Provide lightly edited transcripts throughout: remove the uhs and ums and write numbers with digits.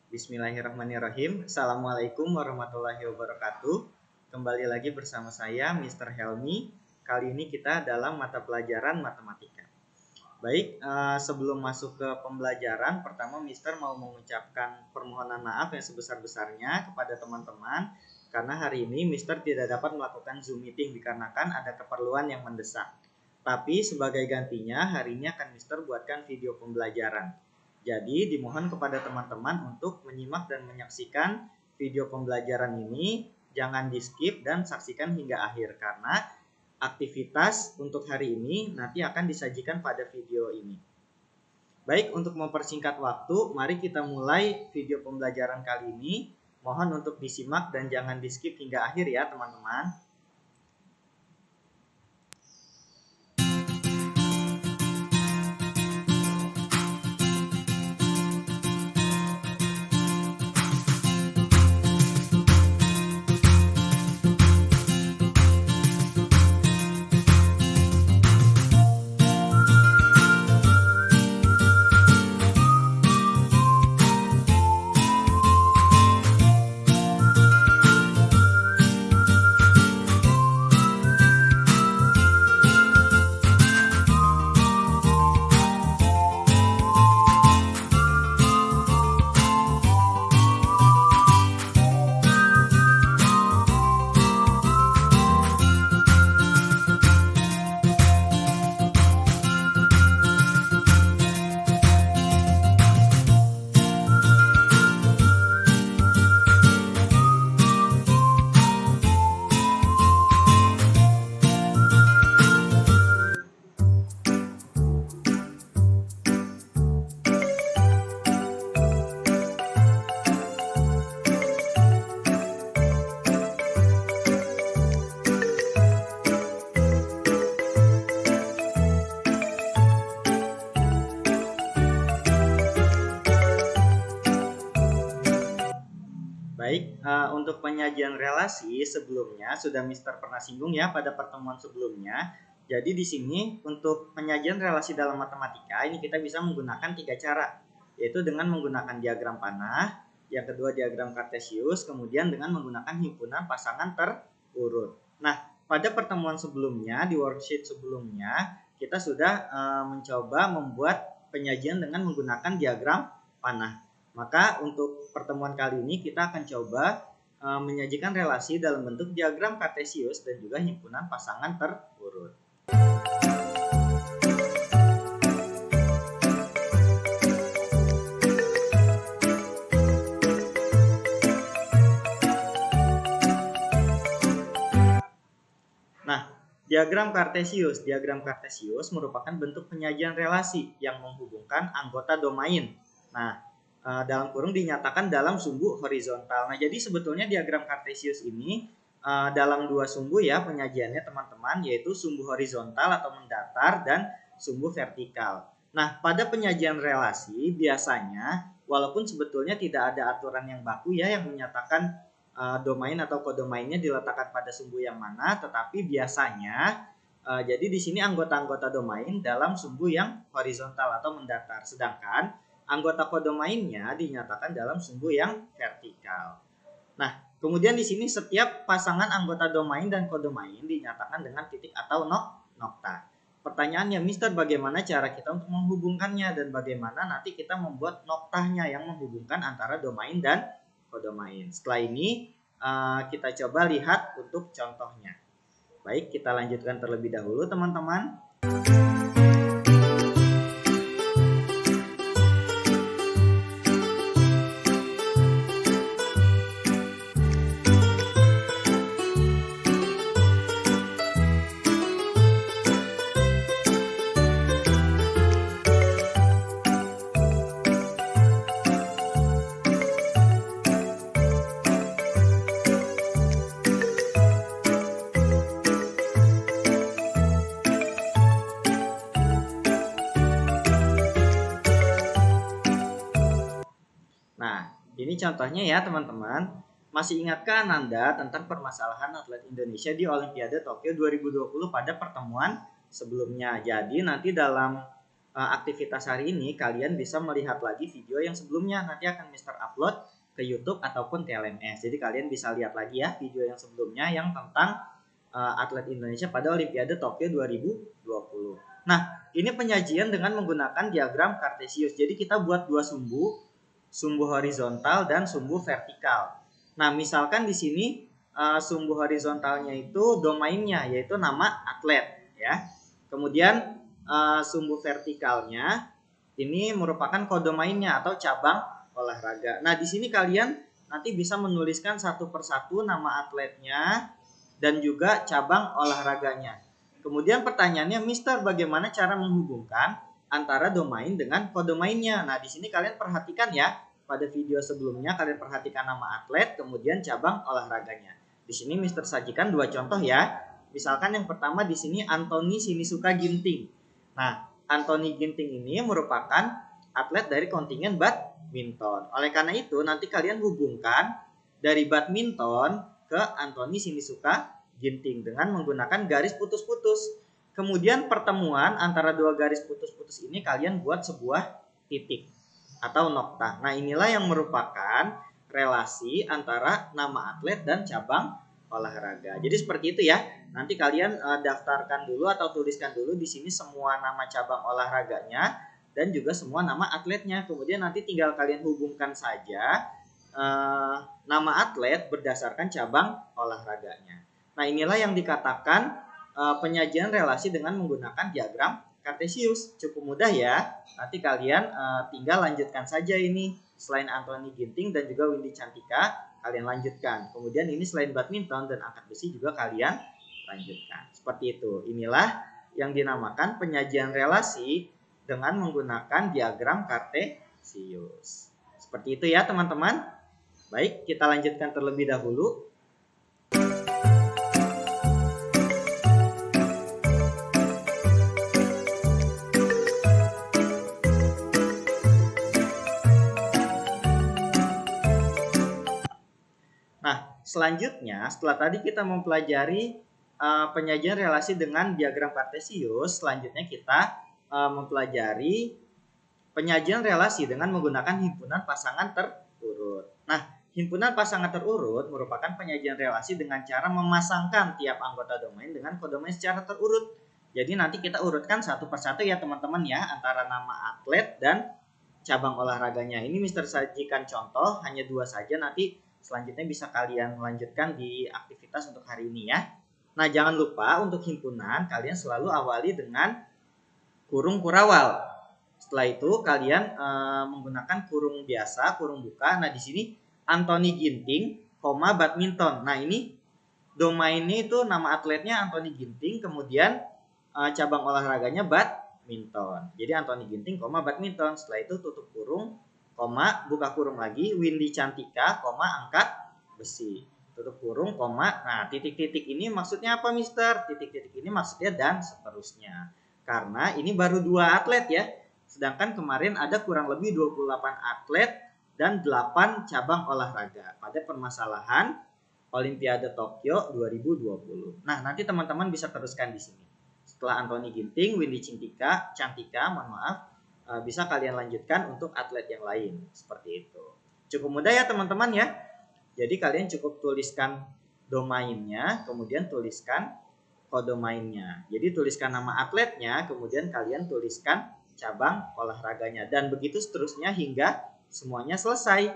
Bismillahirrahmanirrahim. Assalamualaikum warahmatullahi wabarakatuh. Kembali lagi bersama saya, Mr. Helmi. Kali ini kita dalam mata pelajaran matematika. Baik, sebelum masuk ke pembelajaran, pertama Mr. mau mengucapkan permohonan maaf yang sebesar-besarnya kepada teman-teman karena hari ini Mr. tidak dapat melakukan Zoom meeting dikarenakan ada keperluan yang mendesak. Tapi sebagai gantinya, hari ini akan Mr. buatkan video pembelajaran. Jadi dimohon kepada teman-teman untuk menyimak dan menyaksikan video pembelajaran ini. Jangan di skip dan saksikan hingga akhir karena aktivitas untuk hari ini nanti akan disajikan pada video ini. Baik, untuk mempersingkat waktu, mari kita mulai video pembelajaran kali ini. Mohon untuk disimak dan jangan di skip hingga akhir ya teman-teman. Baik, untuk penyajian relasi sebelumnya sudah Mister pernah singgung ya pada pertemuan sebelumnya. Jadi di sini untuk penyajian relasi dalam matematika ini kita bisa menggunakan 3 cara, yaitu dengan menggunakan diagram panah, yang kedua diagram kartesius, kemudian dengan menggunakan himpunan pasangan terurut. Nah, pada pertemuan sebelumnya di worksheet sebelumnya kita sudah mencoba membuat penyajian dengan menggunakan diagram panah. Maka untuk pertemuan kali ini kita akan coba menyajikan relasi dalam bentuk diagram kartesius dan juga himpunan pasangan terurut. Nah, diagram kartesius merupakan bentuk penyajian relasi yang menghubungkan anggota domain. Nah, dalam kurung dinyatakan dalam sumbu horizontal. Nah, jadi sebetulnya diagram kartesius ini dalam 2 sumbu ya penyajiannya teman-teman, yaitu sumbu horizontal atau mendatar dan sumbu vertikal. Nah, pada penyajian relasi biasanya walaupun sebetulnya tidak ada aturan yang baku ya yang menyatakan domain atau kodomainnya diletakkan pada sumbu yang mana, tetapi biasanya jadi di sini anggota-anggota domain dalam sumbu yang horizontal atau mendatar, sedangkan anggota kodomainnya dinyatakan dalam sumbu yang vertikal. Nah, kemudian di sini setiap pasangan anggota domain dan kodomain dinyatakan dengan titik atau nokta. Pertanyaannya, Mister, bagaimana cara kita untuk menghubungkannya dan bagaimana nanti kita membuat noktanya yang menghubungkan antara domain dan kodomain. Setelah ini kita coba lihat untuk contohnya. Baik, kita lanjutkan terlebih dahulu teman-teman. Ini contohnya ya teman-teman. Masih ingatkah Anda tentang permasalahan atlet Indonesia di Olimpiade Tokyo 2020 pada pertemuan sebelumnya? Jadi nanti dalam aktivitas hari ini, kalian bisa melihat lagi video yang sebelumnya. Nanti akan Mister upload ke YouTube ataupun ke LMS. Jadi kalian bisa lihat lagi ya video yang sebelumnya yang tentang atlet Indonesia pada Olimpiade Tokyo 2020. Nah, ini penyajian dengan menggunakan diagram Cartesius. Jadi kita buat dua sumbu horizontal dan sumbu vertikal. Nah, misalkan di sini sumbu horizontalnya itu domainnya, yaitu nama atlet ya. Kemudian sumbu vertikalnya ini merupakan kodomainnya atau cabang olahraga. Nah, di sini kalian nanti bisa menuliskan satu persatu nama atletnya dan juga cabang olahraganya. Kemudian pertanyaannya, Mister, bagaimana cara menghubungkan antara domain dengan kodomainnya? Nah, di sini kalian perhatikan ya, pada video sebelumnya kalian perhatikan nama atlet, kemudian cabang olahraganya. Di sini Mister sajikan dua contoh ya. Misalkan yang pertama di sini Anthony Sinisuka Ginting. Nah, Anthony Ginting ini merupakan atlet dari kontingen badminton. Oleh karena itu, nanti kalian hubungkan dari badminton ke Anthony Sinisuka Ginting dengan menggunakan garis putus-putus. Kemudian pertemuan antara dua garis putus-putus ini kalian buat sebuah titik atau nokta. Nah, inilah yang merupakan relasi antara nama atlet dan cabang olahraga. Jadi seperti itu ya. Nanti kalian daftarkan dulu atau tuliskan dulu di sini semua nama cabang olahraganya dan juga semua nama atletnya. Kemudian nanti tinggal kalian hubungkan saja nama atlet berdasarkan cabang olahraganya. Nah, inilah yang dikatakan penyajian relasi dengan menggunakan diagram Cartesius. Cukup mudah ya. Nanti kalian tinggal lanjutkan saja ini. Selain Anthony Ginting dan juga Windy Cantika, kalian lanjutkan. Kemudian ini selain badminton dan angkat besi juga kalian lanjutkan. Seperti itu. Inilah yang dinamakan penyajian relasi dengan menggunakan diagram Cartesius. Seperti itu ya teman-teman. Baik, kita lanjutkan terlebih dahulu. Selanjutnya, setelah tadi kita mempelajari penyajian relasi dengan diagram Cartesius, selanjutnya kita mempelajari penyajian relasi dengan menggunakan himpunan pasangan terurut. Nah, himpunan pasangan terurut merupakan penyajian relasi dengan cara memasangkan tiap anggota domain dengan kodomain secara terurut. Jadi nanti kita urutkan satu persatu ya teman-teman ya, antara nama atlet dan cabang olahraganya. Ini Mister sajikan contoh, hanya dua saja, nanti selanjutnya bisa kalian melanjutkan di aktivitas untuk hari ini ya. Nah, jangan lupa untuk himpunan kalian selalu awali dengan kurung kurawal. Setelah itu kalian menggunakan kurung biasa, kurung buka. Nah, di sini Anthony Ginting, badminton. Nah, ini domainnya itu nama atletnya Anthony Ginting, kemudian cabang olahraganya badminton. Jadi Anthony Ginting, badminton. Setelah itu tutup kurung, buka kurung lagi, Windy Cantika, angkat besi. Tutup kurung, nah titik-titik ini maksudnya apa Mister? Titik-titik ini maksudnya dan seterusnya. Karena ini baru 2 atlet ya. Sedangkan kemarin ada kurang lebih 28 atlet dan 8 cabang olahraga pada permasalahan Olimpiade Tokyo 2020. Nah, nanti teman-teman bisa teruskan di sini. Setelah Anthony Ginting, Windy Cantika, bisa kalian lanjutkan untuk atlet yang lain. Seperti itu. Cukup mudah ya teman-teman ya. Jadi kalian cukup tuliskan domainnya, kemudian tuliskan kodomainnya. Jadi tuliskan nama atletnya, kemudian kalian tuliskan cabang olahraganya. Dan begitu seterusnya hingga semuanya selesai.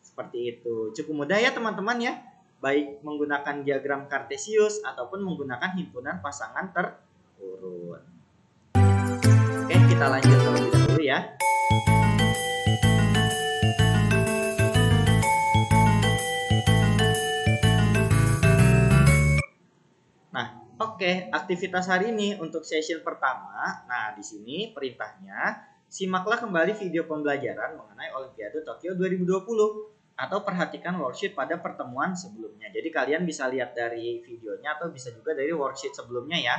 Seperti itu. Cukup mudah ya teman-teman ya. Baik menggunakan diagram Cartesius ataupun menggunakan himpunan pasangan terurut. Oke, kita lanjut terlebih dahulu ya. Nah, oke, aktivitas hari ini untuk session pertama. Nah, di sini perintahnya, simaklah kembali video pembelajaran mengenai Olimpiade Tokyo 2020 atau perhatikan worksheet pada pertemuan sebelumnya. Jadi kalian bisa lihat dari videonya atau bisa juga dari worksheet sebelumnya ya.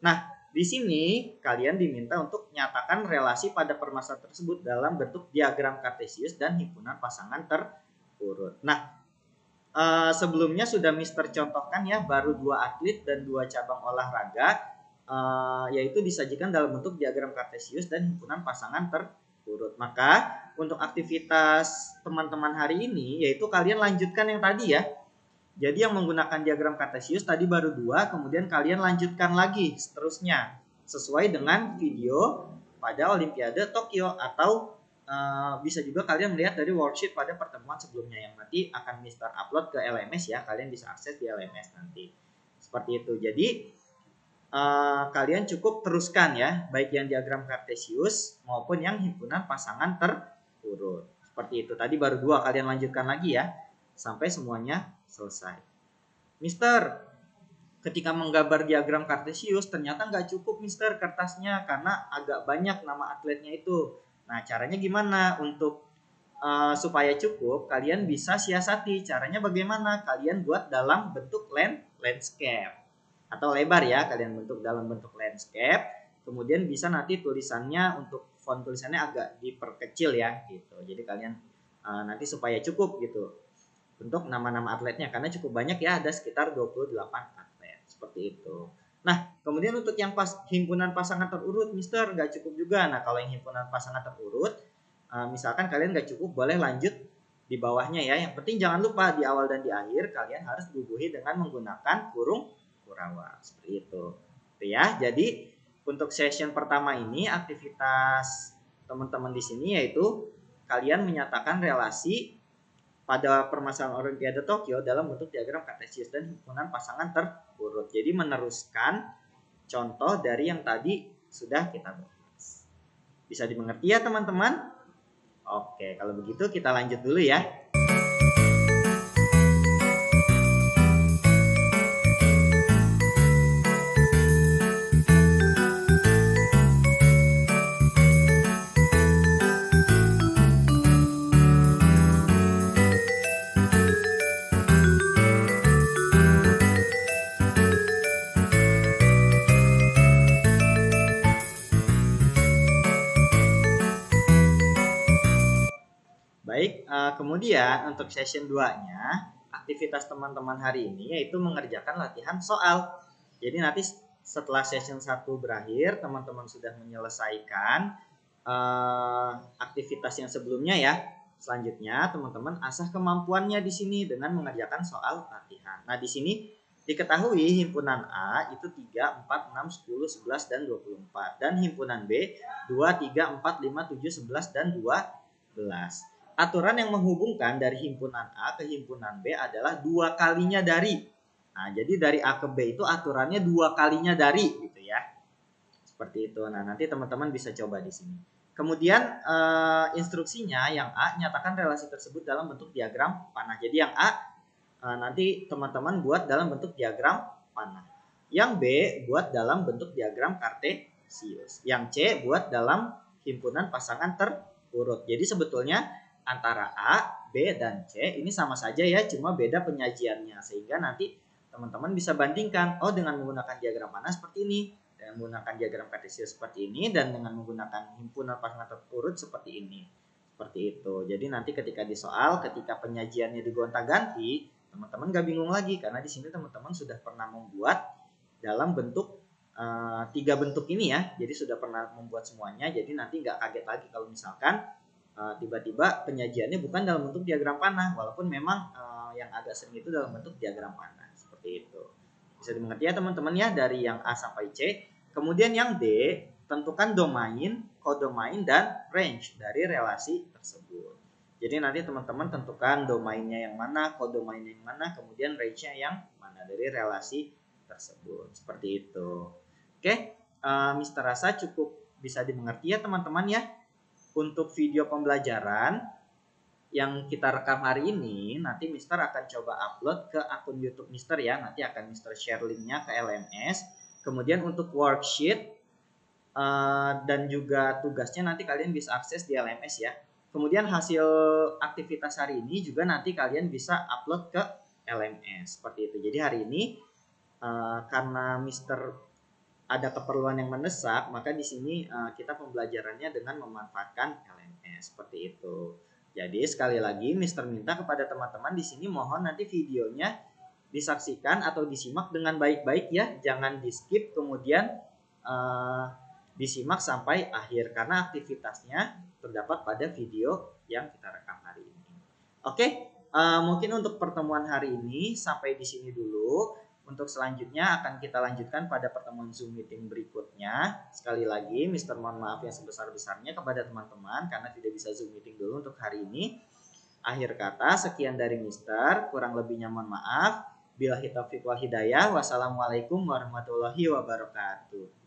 Nah, di sini kalian diminta untuk nyatakan relasi pada permasalahan tersebut dalam bentuk diagram Cartesius dan himpunan pasangan terurut. Nah, sebelumnya sudah Mister contohkan ya, baru 2 atlet dan 2 cabang olahraga. yaitu disajikan dalam bentuk diagram kartesius dan himpunan pasangan terurut. Maka untuk aktivitas teman-teman hari ini yaitu kalian lanjutkan yang tadi ya. Jadi yang menggunakan diagram kartesius tadi baru 2, kemudian kalian lanjutkan lagi seterusnya sesuai dengan video pada Olimpiade Tokyo, atau bisa juga kalian melihat dari worksheet pada pertemuan sebelumnya yang nanti akan Mister upload ke LMS ya. Kalian bisa akses di LMS nanti. Seperti itu. Jadi kalian cukup teruskan ya, baik yang diagram kartesius maupun yang himpunan pasangan terurut. Seperti itu. Tadi baru 2, kalian lanjutkan lagi ya sampai semuanya selesai. Mister, ketika menggambar diagram kartesius ternyata nggak cukup Mister kertasnya karena agak banyak nama atletnya itu. Nah, caranya gimana untuk supaya cukup? Kalian bisa siasati. Caranya bagaimana? Kalian buat dalam bentuk landscape atau lebar ya, kalian bentuk dalam bentuk landscape. Kemudian bisa nanti tulisannya, untuk font tulisannya agak diperkecil ya gitu. Jadi kalian nanti supaya cukup gitu untuk nama-nama atletnya, karena cukup banyak ya, ada sekitar 28 atlet seperti itu. Nah, kemudian untuk yang himpunan pasangan terurut Mister nggak cukup juga. Nah, kalau yang himpunan pasangan terurut misalkan kalian nggak cukup, boleh lanjut di bawahnya ya. Yang penting jangan lupa di awal dan di akhir kalian harus bubuhi dengan menggunakan kurung kurawa seperti itu. Ya, jadi untuk session pertama ini aktivitas teman-teman di sini yaitu kalian menyatakan relasi pada permasalahan Olimpiade Tokyo dalam bentuk diagram kartesius dan himpunan pasangan terurut. Jadi meneruskan contoh dari yang tadi sudah kita bahas. Bisa dimengerti ya teman-teman? Oke, kalau begitu kita lanjut dulu ya. Baik, kemudian untuk session 2-nya, aktivitas teman-teman hari ini yaitu mengerjakan latihan soal. Jadi nanti setelah session 1 berakhir, teman-teman sudah menyelesaikan aktivitas yang sebelumnya ya. Selanjutnya, teman-teman asah kemampuannya di sini dengan mengerjakan soal latihan. Nah, di sini diketahui himpunan A itu 3, 4, 6, 10, 11, dan 24. Dan himpunan B 2, 3, 4, 5, 7, 11, dan 12. Aturan yang menghubungkan dari himpunan A ke himpunan B adalah 2 kalinya dari. Nah, jadi dari A ke B itu aturannya 2 kalinya dari gitu ya. Seperti itu. Nah, nanti teman-teman bisa coba di sini. Kemudian instruksinya yang A, nyatakan relasi tersebut dalam bentuk diagram panah. Jadi yang A nanti teman-teman buat dalam bentuk diagram panah. Yang B buat dalam bentuk diagram kartesius. Yang C buat dalam himpunan pasangan terurut. Jadi sebetulnya antara A, B, dan C ini sama saja ya, cuma beda penyajiannya. Sehingga nanti teman-teman bisa bandingkan, oh dengan menggunakan diagram panah seperti ini, dengan menggunakan diagram kartesius seperti ini, dan dengan menggunakan himpunan pasangan terurut seperti ini. Seperti itu. Jadi nanti ketika di soal, ketika penyajiannya digonta-ganti, teman-teman gak bingung lagi, karena di sini teman-teman sudah pernah membuat dalam bentuk 3 bentuk ini ya. Jadi sudah pernah membuat semuanya, jadi nanti gak kaget lagi kalau misalkan tiba-tiba penyajiannya bukan dalam bentuk diagram panah, walaupun memang yang agak sering itu dalam bentuk diagram panah seperti itu. Bisa dimengerti ya teman-teman ya, dari yang A sampai C. Kemudian yang D, tentukan domain, kodomain, dan range dari relasi tersebut. Jadi nanti teman-teman tentukan domainnya yang mana, kodomainnya yang mana, kemudian range-nya yang mana dari relasi tersebut. Seperti itu. Oke, Mister rasa cukup bisa dimengerti ya teman-teman ya. Untuk video pembelajaran yang kita rekam hari ini, nanti Mister akan coba upload ke akun YouTube Mister ya. Nanti akan Mister share linknya ke LMS. Kemudian untuk worksheet dan juga tugasnya nanti kalian bisa akses di LMS ya. Kemudian hasil aktivitas hari ini juga nanti kalian bisa upload ke LMS seperti itu. Jadi hari ini karena Mister ada keperluan yang mendesak, maka di sini kita pembelajarannya dengan memanfaatkan LMS seperti itu. Jadi sekali lagi Mister minta kepada teman-teman di sini mohon nanti videonya disaksikan atau disimak dengan baik-baik ya, jangan di skip kemudian disimak sampai akhir karena aktivitasnya terdapat pada video yang kita rekam hari ini. Oke, mungkin untuk pertemuan hari ini sampai di sini dulu. Untuk selanjutnya akan kita lanjutkan pada pertemuan Zoom meeting berikutnya. Sekali lagi, Mister mohon maaf yang sebesar-besarnya kepada teman-teman karena tidak bisa Zoom meeting dulu untuk hari ini. Akhir kata, sekian dari Mister. Kurang lebihnya mohon maaf. Billahi taufiq wal hidayah. Wassalamualaikum warahmatullahi wabarakatuh.